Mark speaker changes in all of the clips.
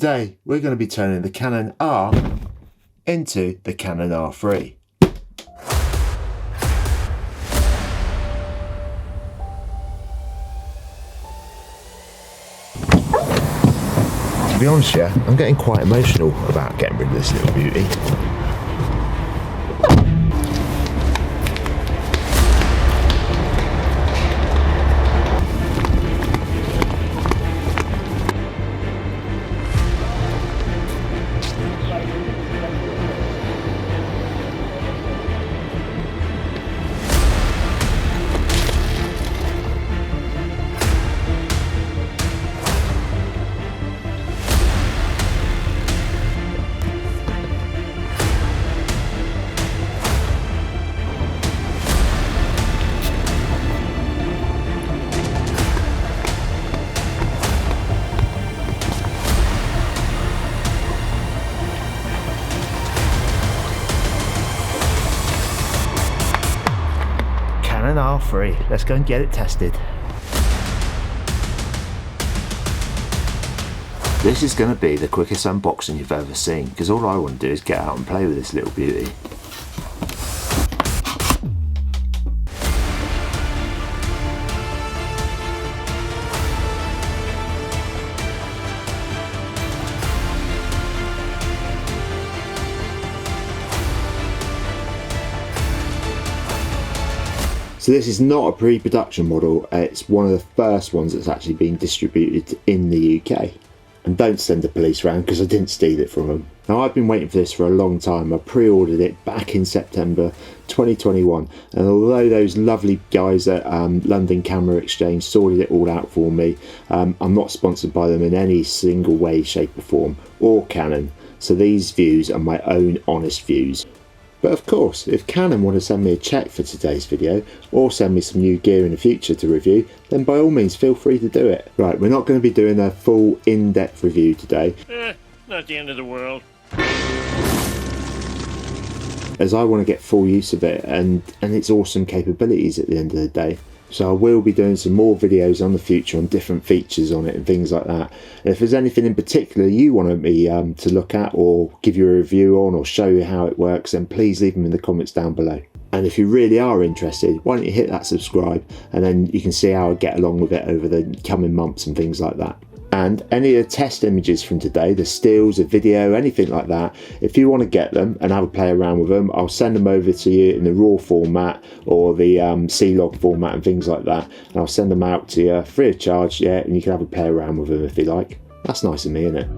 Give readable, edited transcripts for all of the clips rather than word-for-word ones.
Speaker 1: Today we're going to be turning the Canon R into the Canon R3. To be honest, yeah, I'm getting quite emotional about getting rid of this little beauty. Canon R3, let's go and get it tested. This is going to be the quickest unboxing you've ever seen, because all I want to do is get out and play with this little beauty. So this is not a pre-production model, it's one of the first ones that's actually been distributed in the UK. And don't send the police around because I didn't steal it from them. Now I've been waiting for this for a long time. I pre-ordered it back in September 2021, and although those lovely guys at London Camera Exchange sorted it all out for me, I'm not sponsored by them in any single way, shape or form, or Canon. So these views are my own honest views. But of course, if Canon want to send me a check for today's video, or send me some new gear in the future to review, then by all means feel free to do it. Right, we're not going to be doing a full in-depth review today.
Speaker 2: Not the end of the world.
Speaker 1: As I want to get full use of it and its awesome capabilities at the end of the day. So I will be doing some more videos on the future on different features on it and things like that. And if there's anything in particular you want me to look at or give you a review on or show you how it works, then please leave them in the comments down below. And if you really are interested, why don't you hit that subscribe, and then you can see how I get along with it over the coming months and things like that. And any of the test images from today, the stills, a video, anything like that, if you want to get them and have a play around with them, I'll send them over to you in the RAW format or the C-Log format and things like that. And I'll send them out to you free of charge, yeah, and you can have a play around with them if you like. That's nice of me, isn't it?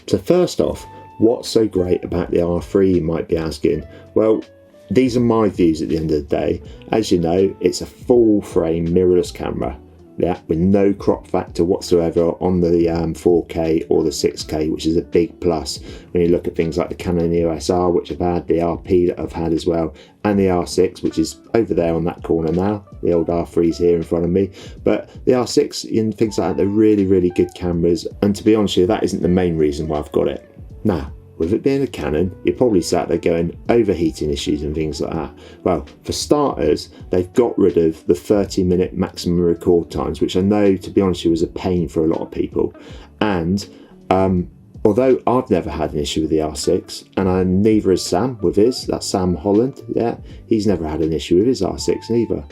Speaker 1: So first off, what's so great about the R3, you might be asking? Well, these are my views at the end of the day. As you know, it's a full frame mirrorless camera. Yeah, with no crop factor whatsoever on the 4K or the 6K, which is a big plus when you look at things like the Canon EOS R, which I've had, the RP that I've had as well, and the R6, which is over there on that corner now. The old R3's here in front of me, but the R6 and things like that, they're really, really good cameras. And to be honest with you, that isn't the main reason why I've got it. Now, with it being a Canon, you're probably sat there going, overheating issues and things like that. Well, for starters, they've got rid of the 30-minute maximum record times, which I know, to be honest with you, was a pain for a lot of people. And although I've never had an issue with the R6, and neither has Sam with his, that's Sam Holland, yeah, he's never had an issue with his R6 either.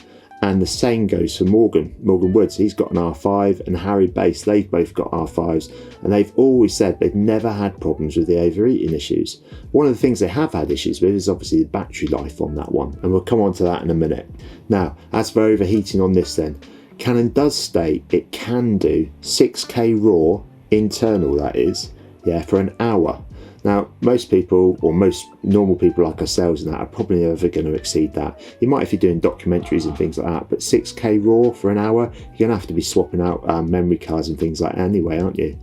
Speaker 1: And the same goes for Morgan Woods. He's got an R5, and Harry Bass, they've both got R5s, and they've always said they've never had problems with the overheating issues. One of the things they have had issues with is obviously the battery life on that one, and we'll come on to that in a minute. Now, as for overheating on this then, Canon does state it can do 6K RAW, internal that is, yeah, for an hour. Now, most people, or most normal people like ourselves and that, are probably never going to exceed that. You might if you're doing documentaries and things like that, but 6K RAW for an hour, you're going to have to be swapping out memory cards and things like that anyway, aren't you?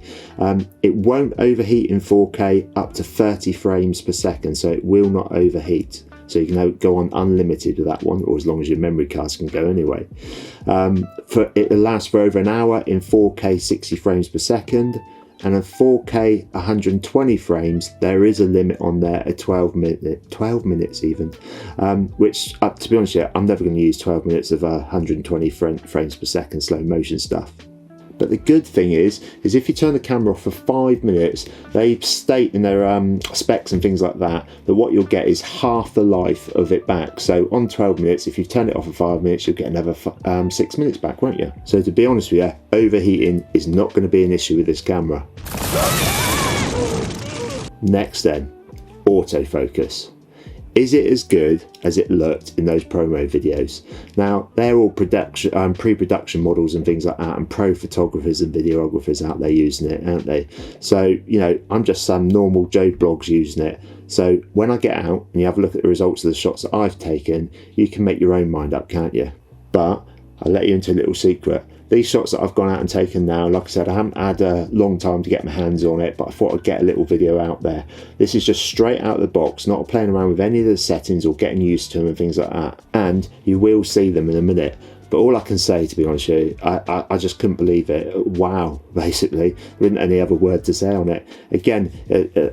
Speaker 1: It won't overheat in 4K up to 30 frames per second, so it will not overheat. So you can go on unlimited with that one, or as long as your memory cards can go anyway. It lasts for over an hour in 4K 60 frames per second. And in 4K 120 frames, there is a limit on there at 12 minutes even, which, to be honest with you, I'm never going to use 12 minutes of 120 frames per second slow motion stuff. But the good thing is if you turn the camera off for 5 minutes, they state in their specs and things like that what you'll get is half the life of it back. So on 12 minutes, if you've turned it off for 5 minutes, you'll get another 6 minutes back, won't you? So to be honest with you, overheating is not going to be an issue with this camera. Next then, autofocus. Is it as good as it looked in those promo videos? Now, they're all pre-production models and things like that, and pro photographers and videographers out there using it, aren't they? So, you know, I'm just some normal Joe blogs using it. So when I get out and you have a look at the results of the shots that I've taken, you can make your own mind up, can't you? But I'll let you into a little secret. These shots that I've gone out and taken now, like I said, I haven't had a long time to get my hands on it, but I thought I'd get a little video out there. This is just straight out of the box, not playing around with any of the settings or getting used to them and things like that. And you will see them in a minute. But all I can say, to be honest with you, I just couldn't believe it. Wow, basically. There isn't any other word to say on it. Again,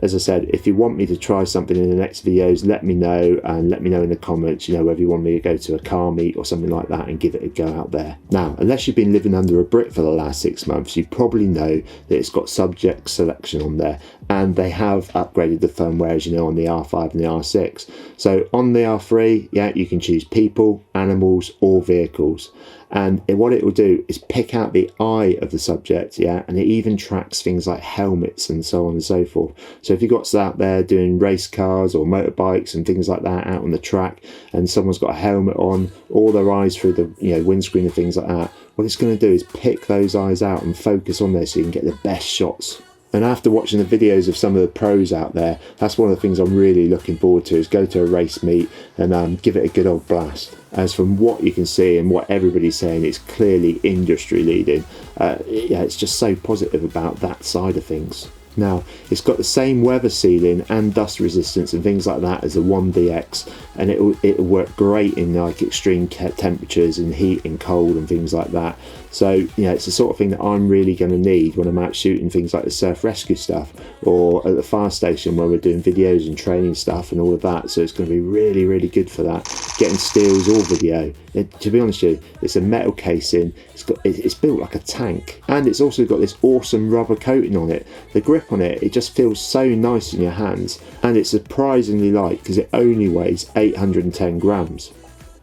Speaker 1: as I said, if you want me to try something in the next videos, let me know, and let me know in the comments, you know, whether you want me to go to a car meet or something like that and give it a go out there. Now, unless you've been living under a brick for the last 6 months, you probably know that it's got subject selection on there, and they have upgraded the firmware, as you know, on the R5 and the R6. So on the R3, yeah, you can choose people, animals, or vehicles. And what it will do is pick out the eye of the subject, yeah, and it even tracks things like helmets and so on and so forth. So if you've got out there doing race cars or motorbikes and things like that out on the track, and someone's got a helmet on, all their eyes through the, you know, windscreen and things like that, what it's going to do is pick those eyes out and focus on there so you can get the best shots. And after watching the videos of some of the pros out there, that's one of the things I'm really looking forward to, is go to a race meet and give it a good old blast. As from what you can see and what everybody's saying, it's clearly industry leading. Yeah, it's just so positive about that side of things. Now, it's got the same weather sealing and dust resistance and things like that as the 1DX, and it'll work great in like extreme temperatures and heat and cold and things like that. So, you know, it's the sort of thing that I'm really going to need when I'm out shooting things like the surf rescue stuff, or at the fire station where we're doing videos and training stuff and all of that. So it's going to be really, really good for that, getting stills or video. To be honest with you, it's a metal casing, it's built like a tank, and it's also got this awesome rubber coating on it. The grip on it just feels so nice in your hands, and it's surprisingly light because it only weighs 810 grams.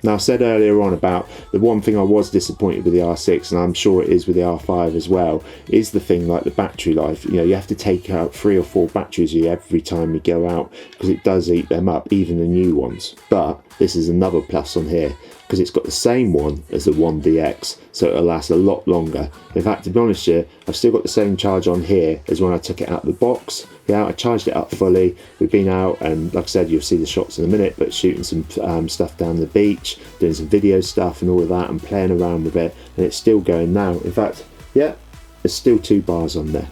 Speaker 1: Now, I said earlier on about the one thing I was disappointed with the R6, and I'm sure it is with the R5 as well, is the thing like the battery life. You know, you have to take out 3 or 4 batteries every time you go out because it does eat them up, even the new ones. But this is another plus on here, because it's got the same one as the 1DX, so it'll last a lot longer. In fact, to be honest with you, I've still got the same charge on here as when I took it out of the box. Yeah, I charged it up fully. We've been out, and like I said, you'll see the shots in a minute, but shooting some stuff down the beach, doing some video stuff and all of that, and playing around with it, and it's still going now. In fact, yeah, there's still 2 bars on there.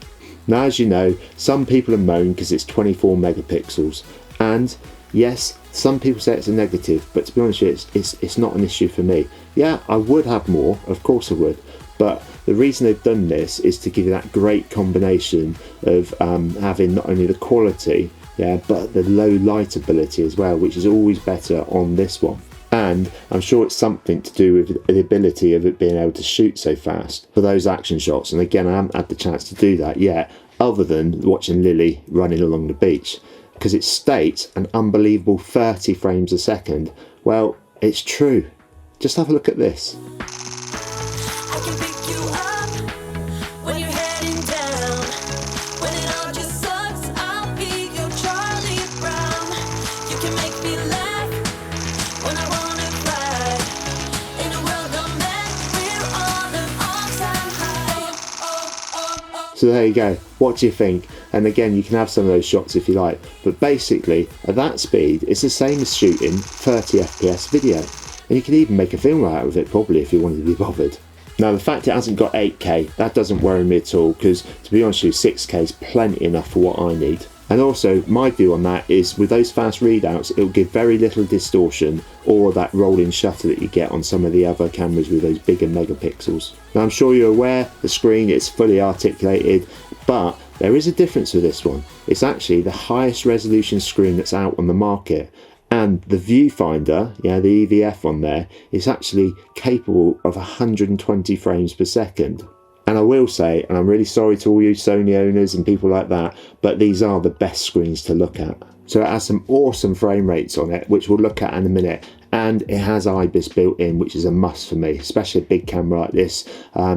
Speaker 1: Now, as you know, some people are moaning because it's 24 megapixels, and yes, some people say it's a negative, but to be honest with you, it's not an issue for me. Yeah, I would have more, of course I would, but the reason they've done this is to give you that great combination of having not only the quality, yeah, but the low light ability as well, which is always better on this one. And I'm sure it's something to do with the ability of it being able to shoot so fast for those action shots. And again, I haven't had the chance to do that yet, other than watching Lily running along the beach, because it states an unbelievable 30 frames a second. Well, it's true. Just have a look at this.
Speaker 3: I can pick you up when you're heading down. When it all just sucks, I'll be your Charlie Brown. You can make me laugh when I wanna cry. In a world of mess, we're on an all-time high.
Speaker 1: So there you go. What do you think? And again, you can have some of those shots if you like, but basically at that speed it's the same as shooting 30 FPS video, and you can even make a film out of it probably if you wanted to be bothered. Now, the fact it hasn't got 8K, that doesn't worry me at all, because to be honest with you, 6K is plenty enough for what I need. And also, my view on that is with those fast readouts, it'll give very little distortion or that rolling shutter that you get on some of the other cameras with those bigger megapixels. Now, I'm sure you're aware the screen is fully articulated, but there is a difference with this one. It's actually the highest resolution screen that's out on the market, and the viewfinder, yeah, the EVF on there, is actually capable of 120 frames per second. And I will say, and I'm really sorry to all you Sony owners and people like that, but these are the best screens to look at. So it has some awesome frame rates on it, which we'll look at in a minute. And it has IBIS built in, which is a must for me, especially a big camera like this,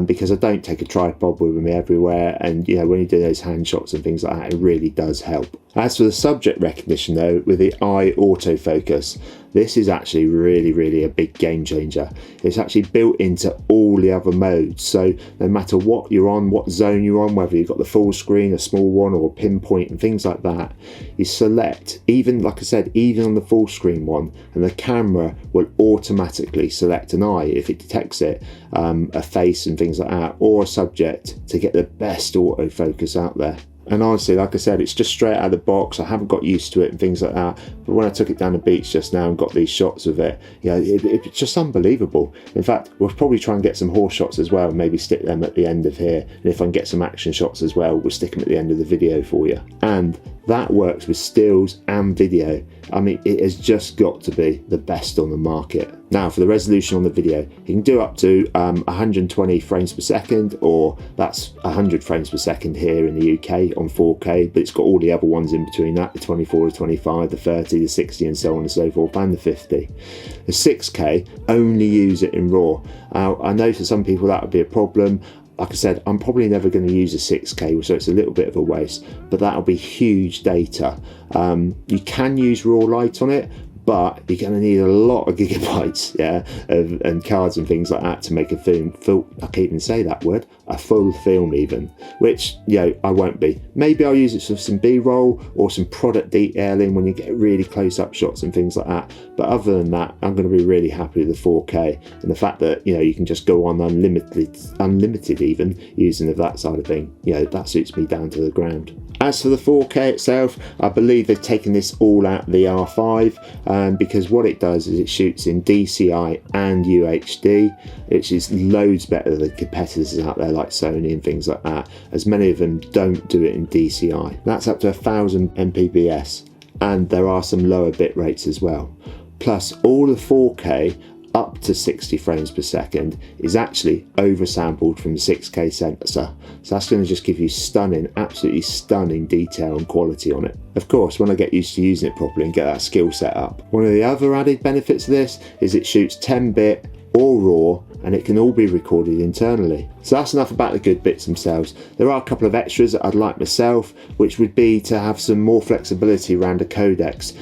Speaker 1: because I don't take a tripod with me everywhere. And, you know, when you do those hand shots and things like that, it really does help. As for the subject recognition, though, with the eye autofocus, this is actually really a big game changer. It's actually built into all the other modes. So no matter what you're on, what zone you're on, whether you've got the full screen, a small one, or a pinpoint and things like that, you select, even like I said, even on the full screen one, and the camera will automatically select an eye if it detects it, a face and things like that, or a subject, to get the best autofocus out there. And honestly, like I said, it's just straight out of the box. I haven't got used to it and things like that. But when I took it down the beach just now and got these shots of it, yeah, it's just unbelievable. In fact, we'll probably try and get some horse shots as well, maybe stick them at the end of here. And if I can get some action shots as well, we'll stick them at the end of the video for you. And that works with stills and video. I mean, it has just got to be the best on the market. Now, for the resolution on the video, you can do up to 120 frames per second, or that's 100 frames per second here in the UK on 4K, but it's got all the other ones in between that, the 24, the 25, the 30, the 60, and so on and so forth, and the 50. The 6K, only use it in RAW. I know for some people that would be a problem. Like I said, I'm probably never going to use a 6K, so it's a little bit of a waste, but that'll be huge data. You can use raw light on it, but you're going to need a lot of gigabytes, yeah, and cards and things like that to make a film. I can't even say that word. A full film even, which, you know, I won't be. Maybe I'll use it for some B-roll or some product detailing when you get really close-up shots and things like that. But other than that, I'm going to be really happy with the 4K and the fact that, you know, you can just go on unlimited even using that side of thing. You know, that suits me down to the ground. As for the 4K itself, I believe they've taken this all out of the R5, because what it does is it shoots in DCI and UHD, which is loads better than competitors out there like Sony and things like that, as many of them don't do it in DCI. That's up to 1000 Mbps, and there are some lower bit rates as well. Plus, all the 4K up to 60 frames per second is actually oversampled from the 6K sensor. So that's going to just give you stunning, absolutely stunning detail and quality on it. Of course, when I get used to using it properly and get that skill set up. One of the other added benefits of this is it shoots 10-bit or RAW, and it can all be recorded internally. So that's enough about the good bits themselves. There are a couple of extras that I'd like myself, which would be to have some more flexibility around the codecs.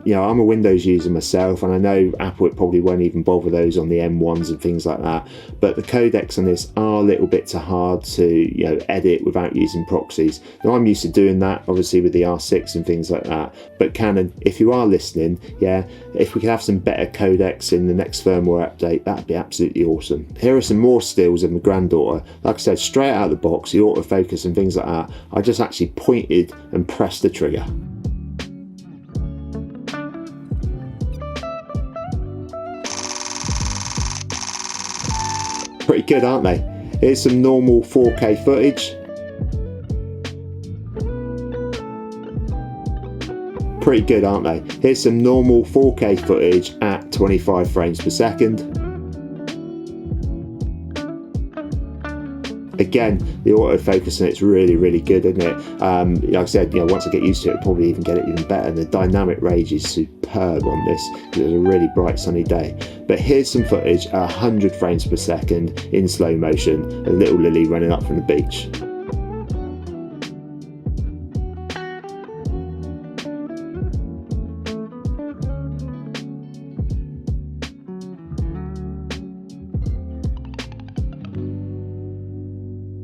Speaker 1: You know, I'm a Windows user myself, and I know Apple probably won't even bother those on the M1s and things like that, but the codecs on this are a little bit too hard to, you know, edit without using proxies. Now, I'm used to doing that, obviously, with the R6 and things like that, but Canon, if you are listening, yeah, if we could have some better codecs in the next firmware update, that'd be absolutely awesome. Here are some more stills of my granddaughter. Like I said, straight out of the box, the autofocus and things like that, I just actually pointed and pressed the trigger. Pretty good, aren't they? Here's some normal 4K footage. Pretty good, aren't they? Here's some normal 4K footage at 25 frames per second. Again, the autofocus on it's really good, isn't it? Like I said, you know, once I get used to it, I'll probably even get it even better. And the dynamic range is superb on this because it was a really bright sunny day. But here's some footage at 100 frames per second in slow motion, a little Lily running up from the beach.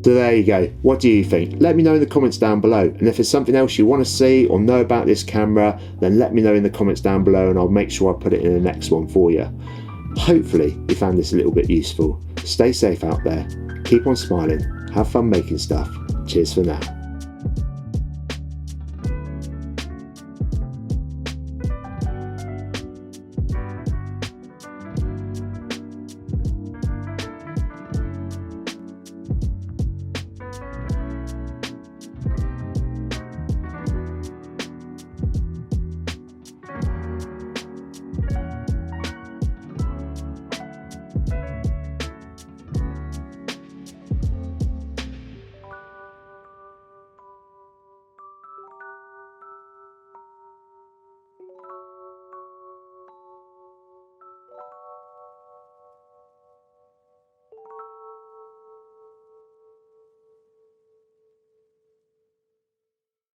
Speaker 1: So there you go. What do you think? Let me know in the comments down below. And if there's something else you want to see or know about this camera, then let me know in the comments down below and I'll make sure I put it in the next one for you. Hopefully you found this a little bit useful. Stay safe out there. Keep on smiling. Have fun making stuff. Cheers for now.